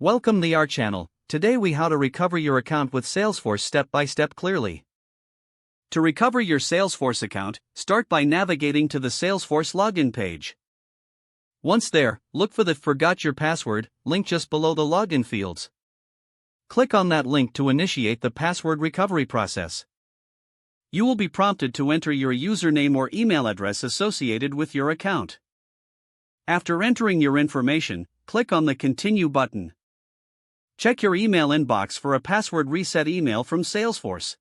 Welcome to our channel. Today we how to recover your account with Salesforce step by step clearly. To recover your Salesforce account, start by navigating to the Salesforce login page. Once there, look for the Forgot Your Password link just below the login fields. Click on that link to initiate the password recovery process. You will be prompted to enter your username or email address associated with your account. After entering your information, click on the Continue button. Check your email inbox for a password reset email from Salesforce.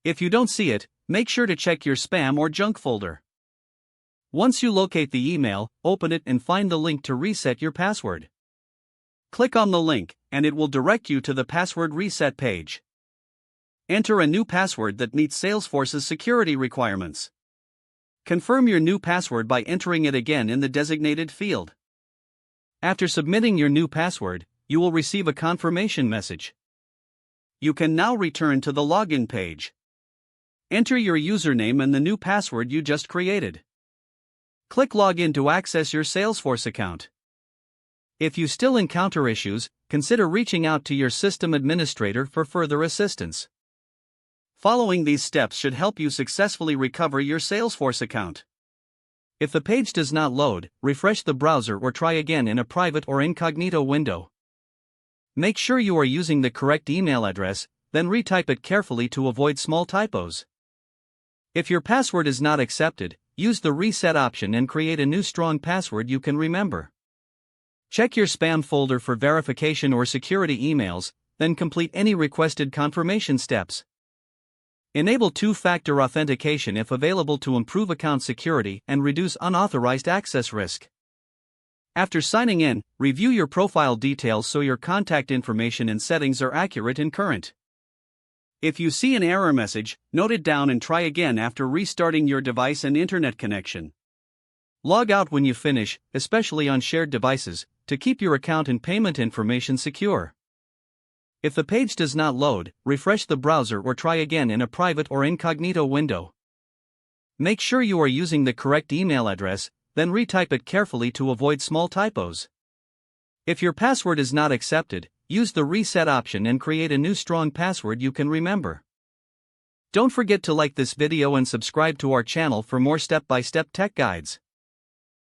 If you don't see it, make sure to check your spam or junk folder. Once you locate the email, open it and find the link to reset your password. Click on the link, and it will direct you to the password reset page. Enter a new password that meets Salesforce's security requirements. Confirm your new password by entering it again in the designated field. After submitting your new password, you will receive a confirmation message. You can now return to the login page. Enter your username and the new password you just created. Click Login to access your Salesforce account. If you still encounter issues, consider reaching out to your system administrator for further assistance. Following these steps should help you successfully recover your Salesforce account. If the page does not load, refresh the browser or try again in a private or incognito window. Make sure you are using the correct email address, then retype it carefully to avoid small typos. If your password is not accepted, use the reset option and create a new strong password you can remember. Check your spam folder for verification or security emails, then complete any requested confirmation steps. Enable two-factor authentication if available to improve account security and reduce unauthorized access risk. After signing in, review your profile details so your contact information and settings are accurate and current. If you see an error message, note it down and try again after restarting your device and internet connection. Log out when you finish, especially on shared devices, to keep your account and payment information secure. If the page does not load, refresh the browser or try again in a private or incognito window. Make sure you are using the correct email address, then retype it carefully to avoid small typos. If your password is not accepted, use the reset option and create a new strong password you can remember. Don't forget to like this video and subscribe to our channel for more step-by-step tech guides.